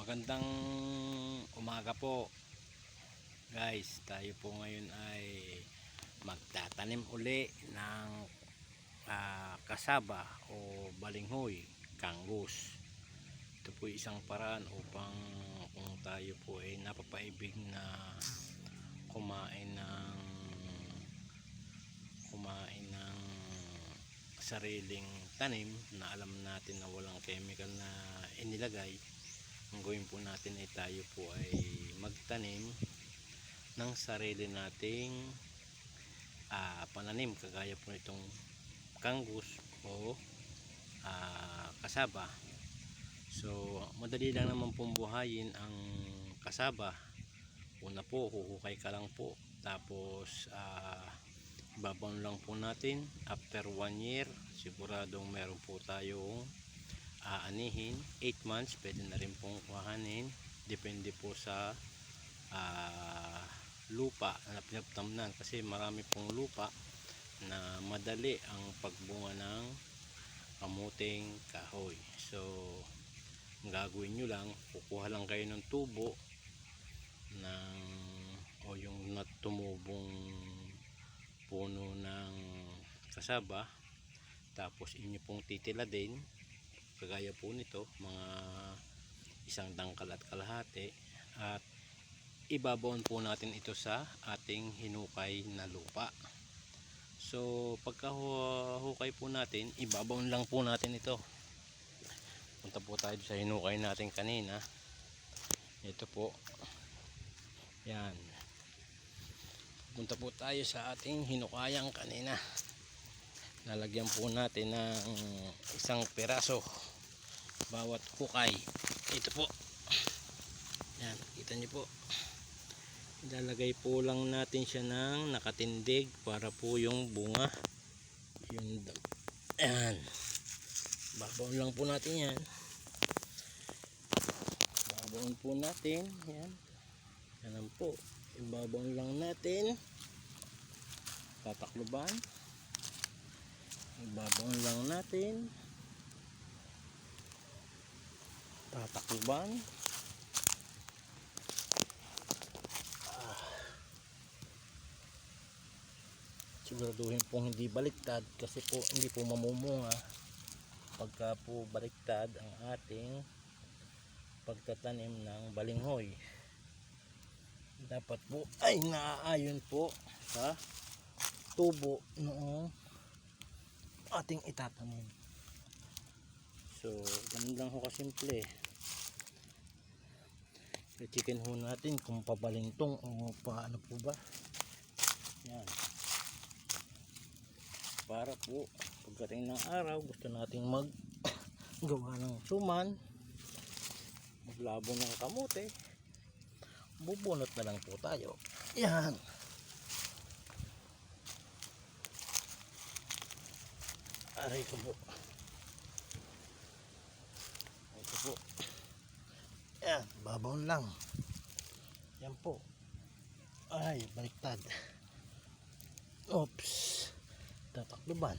Magandang umaga po guys. Tayo po ngayon ay magtatanim uli ng kasaba o balinghoy, kangus. Ito po isang paraan upang kung tayo po ay napapaibig na kumain ng sariling tanim na alam natin na walang chemical na inilagay, ang gawin po natin ay tayo po ay magtanim ng sarili nating pananim, kagaya po nitong kangus o kasaba. So madali lang naman pong buhayin ang kasaba. Una po, huhukay ka lang po, tapos ibabaon lang po natin. After 1 year siguradong meron po tayong aanihin. 8 months pwede na rin pong kuhanin, depende po sa lupa na pinagtamnan, kasi marami pong lupa na madali ang pagbunga ng kamuting kahoy. So ang gagawin nyo lang, kukuha lang kayo ng tubo o yung tumubong puno ng kasaba, tapos inyo pong titiladin kagaya po nito, mga 1 dangkal at kalahati, at ibabaon po natin ito sa ating hinukay na lupa. So pagka hukay po natin, ibabaon lang po natin ito. Punta po tayo sa hinukay natin kanina. Ito po, yan, punta po tayo sa ating hinukayang kanina. Lalagyan po natin ng 1 piraso bawat hukay. Ito po, yan, kita nyo po, ilalagay po lang natin siya ng nakatindig para po yung bunga, yan, babaon lang po natin yan, babaon po natin yan, yan po, ibabaon lang natin, tatakluban, ibabaon lang natin, tatakluban, siguraduhin pong hindi baliktad, kasi po hindi po mamumunga pagka po baliktad ang ating pagtatanim ng balinghoy. Dapat po ay naaayon po sa tubo noong ating itatanim. So ganun lang ho kasimple. I-chicken ho natin kung pabalintong o paano po ba. Yan, para po pagdating ng araw gusto nating gawa ng suman, maglabo ng kamote, bubunot na lang po tayo. Yan, aray ko po, ito po, yan, babaw lang. Yan po, ay baliktad, oops, tatakluban.